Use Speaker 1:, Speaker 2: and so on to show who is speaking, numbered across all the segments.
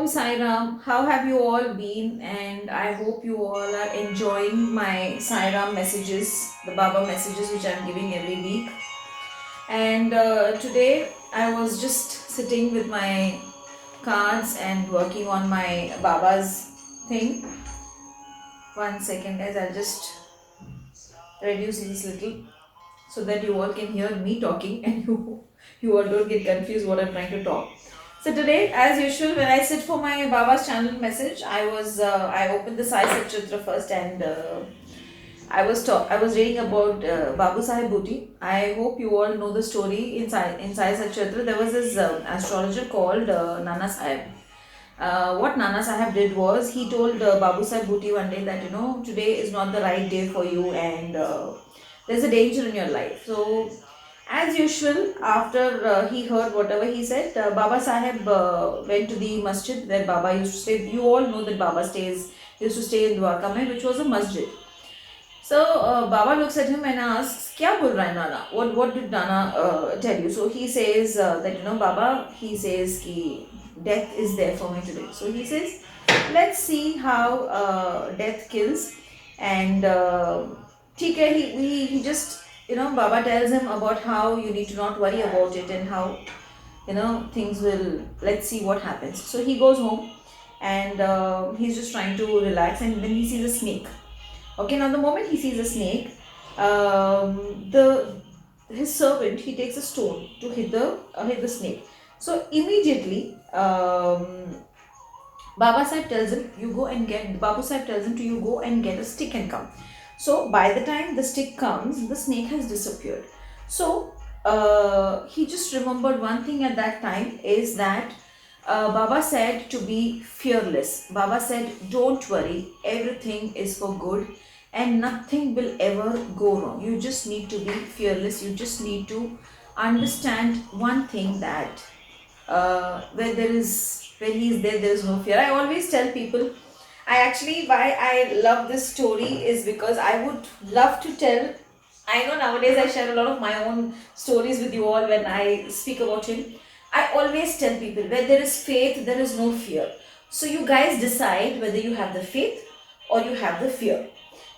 Speaker 1: Sai Ram. How have you all been? And I hope you all are enjoying my Sai Ram messages, the Baba messages which I'm giving every week. And today I was just sitting with my cards and working on my Baba's thing. One second, guys, I'll just reduce this little so that you all can hear me talking and you all don't get confused what I'm trying to talk. So today, as usual, when I sit for my Baba's channel message, I opened the Sai Satchitra first, and I was reading about Babu Sahib Bhuti. I hope you all know the story in Sai Satchitra. There was this astrologer called Nana Sahib. What Nana Sahib did was he told Babu Sahib Bhuti one day that today is not the right day for you, and there's a danger in your life. So as usual, after he heard whatever he said, Baba Sahib went to the masjid where Baba used to stay. You all know that Baba used to stay in Dwarka Mein, which was a masjid. So Baba looks at him and asks, "Kya bol raha hai Nana? What did Nana tell you?" So he says that Baba, he says ki death is there for me today. So he says, let's see how death kills, and ठीक है, he just Baba tells him about how you need to not worry about it and how things will, let's see what happens. So he goes home, and he's just trying to relax, and then he sees a snake. Okay, now the moment he sees a snake, the his servant, he takes a stone to hit the snake. So immediately Baba Sahib tells him, Babu Sahib tells him to you go and get a stick and come. So by the time the stick comes, the snake has disappeared. So he just remembered one thing at that time is that Baba said to be fearless. Baba said, don't worry, everything is for good and nothing will ever go wrong. You just need to be fearless. You just need to understand one thing, that when he is there is no fear. I always tell people, why I love this story is because I would love to tell. I know nowadays I share a lot of my own stories with you all when I speak about him. I always tell people, where there is faith, there is no fear. So you guys decide whether you have the faith or you have the fear.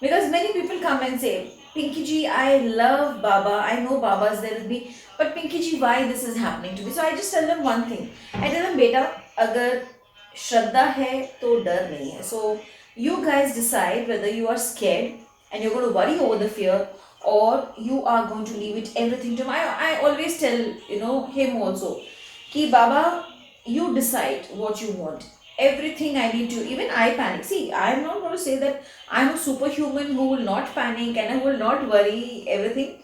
Speaker 1: Because many people come and say, Pinky ji, I love Baba, I know Baba is there with me, but Pinky ji, why this is happening to me? So I just tell them one thing. I tell them, beta, agar Shraddha hai to dar nahi hai. So you guys decide whether you are scared and you're going to worry over the fear, or you are going to leave it everything to him. I always tell him also, ki Baba, you decide what you want. Everything I need to, even I panic. See, I'm not going to say that I'm a superhuman who will not panic and I will not worry everything.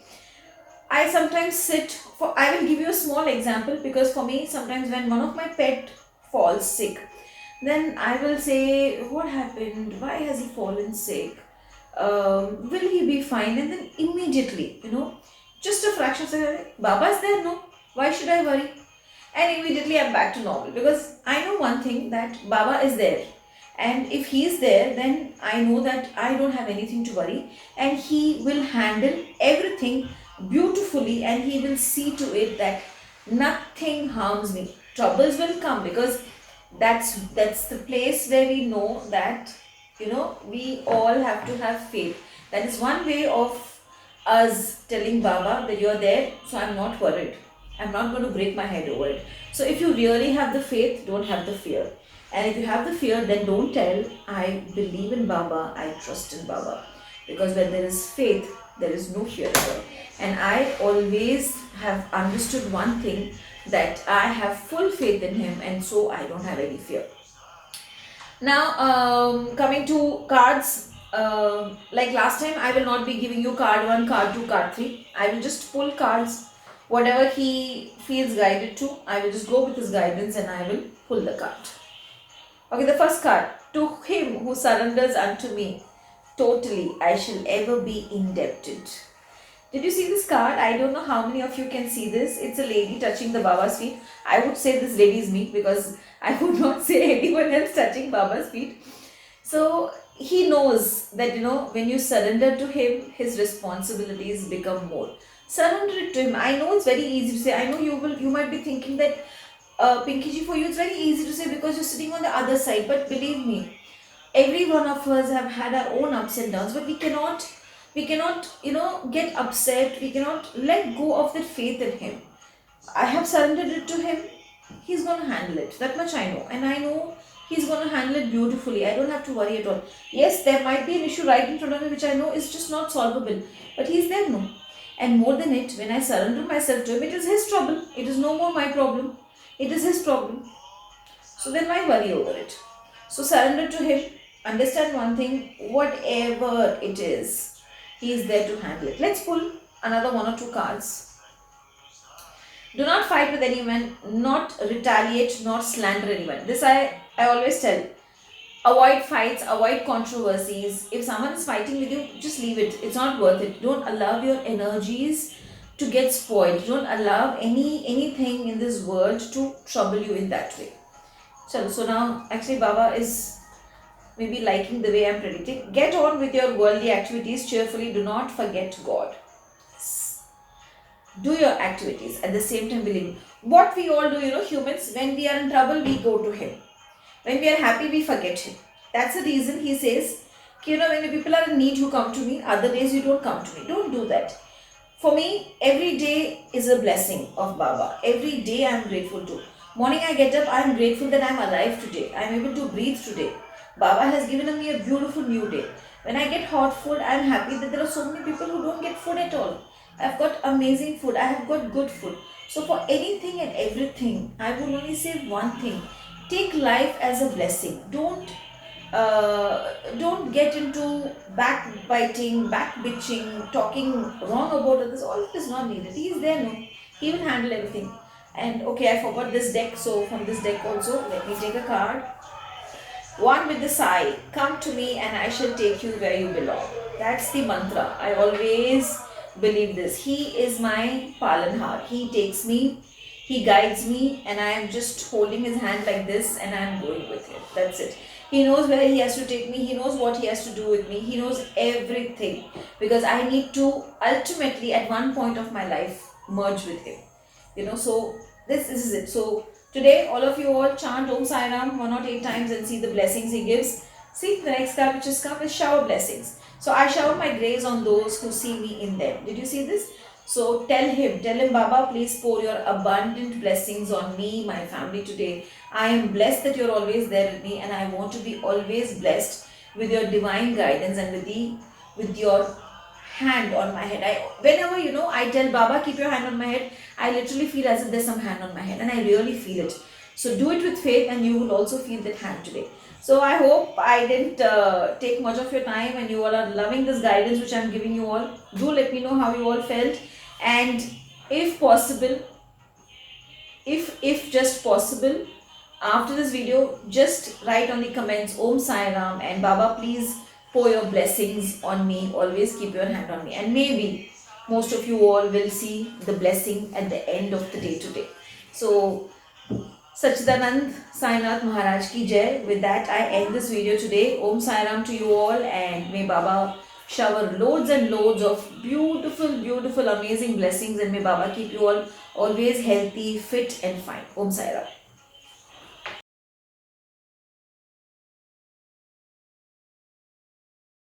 Speaker 1: I sometimes I will give you a small example, because for me, sometimes when one of my pet falls sick, then I will say, what happened? Why has he fallen sick? Will he be fine? And then immediately, just a fraction of a second, Baba's there, no? Why should I worry? And immediately I'm back to normal, because I know one thing, that Baba is there. And if he is there, then I know that I don't have anything to worry, and he will handle everything beautifully, and he will see to it that nothing harms me. Troubles will come, because that's the place where we know that we all have to have faith. That is one way of us telling Baba that you're there, so I'm not worried, I'm not going to break my head over it. So if you really have the faith, don't have the fear. And if you have the fear, then don't tell, I believe in Baba, I trust in Baba. Because when there is faith, there is no fear at all. And I always have understood one thing, that I have full faith in him, and so I don't have any fear. Now, coming to cards, like last time, I will not be giving you card 1, card 2, card 3. I will just pull cards, whatever he feels guided to. I will just go with his guidance and I will pull the card. Okay, the first card. To him who surrenders unto me, totally I shall ever be indebted. Did you see this card? I don't know how many of you can see this. It's a lady touching the Baba's feet. I would say this lady is me, because I would not say anyone else touching Baba's feet. So he knows that when you surrender to him, his responsibilities become more. Surrender it to him. I know it's very easy to say. I know you might be thinking that Pinky ji, for you it's very easy to say because you're sitting on the other side. But believe me, every one of us have had our own ups and downs. But we cannot, get upset. We cannot let go of that faith in Him. I have surrendered it to Him. He's going to handle it. That much I know. And I know He's going to handle it beautifully. I don't have to worry at all. Yes, there might be an issue right in front of me which I know is just not solvable. But He's there, no. And more than it, when I surrender myself to Him, it is His trouble. It is no more my problem. It is His problem. So then why worry over it? So surrender to Him. Understand one thing, whatever it is, He is there to handle it. Let's pull another one or two cards. Do not fight with anyone, not retaliate, not slander anyone. This I always tell. Avoid fights, avoid controversies. If someone is fighting with you, just leave it. It's not worth it. Don't allow your energies to get spoiled. Don't allow anything in this world to trouble you in that way. So now actually Baba is maybe liking the way I'm predicting. Get on with your worldly activities cheerfully. Do not forget God. Do your activities at the same time, believe me. What we all do, humans, when we are in trouble, we go to Him. When we are happy, we forget Him. That's the reason He says, when the people are in need, you come to me. Other days, you don't come to me. Don't do that. For me, every day is a blessing of Baba. Every day I am grateful to. Morning I get up, I am grateful that I am alive today. I am able to breathe today. Baba has given me a beautiful new day. When I get hot food, I am happy that there are so many people who don't get food at all. I've got amazing food. I have got good food. So for anything and everything, I will only say one thing. Take life as a blessing. Don't get into backbiting, backbitching, talking wrong about others. All of it is not needed. He is there, no. He will handle everything. And okay, I forgot this deck. So from this deck also, let me take a card. One with the sigh. Come to me and I shall take you where you belong. That's the mantra. I always believe this. He is my Palanhar. He takes me, He guides me, and I am just holding His hand like this and I am going with Him. That's it. He knows where He has to take me. He knows what He has to do with me. He knows everything. Because I need to ultimately at one point of my life merge with Him. So this is it. So today all of you all chant Om Sai Ram 108 times and see the blessings He gives. See, the next card which has come is shower blessings. So I shower my grace on those who see me in them. Did you see this? So tell him, Baba, please pour your abundant blessings on me, my family today. I am blessed that you're always there with me, and I want to be always blessed with your divine guidance and with your hand on my head. Whenever I tell Baba, keep your hand on my head, I literally feel as if there's some hand on my head, and I really feel it. So do it with faith, and you will also feel that hand today. So I hope I didn't take much of your time, and you all are loving this guidance which I'm giving you all. Do let me know how you all felt, and if possible, if just possible, after this video, just write on the comments Om Sai Ram and Baba, please pour your blessings on me. Always keep your hand on me, and maybe most of you all will see the blessing at the end of the day today. So Sachidanand Sainath Maharaj ki jai. With that, I end this video today. Om Sai Ram to you all, and may Baba shower loads and loads of beautiful, beautiful, amazing blessings, and may Baba keep you all always healthy, fit and fine. Om Sai Ram.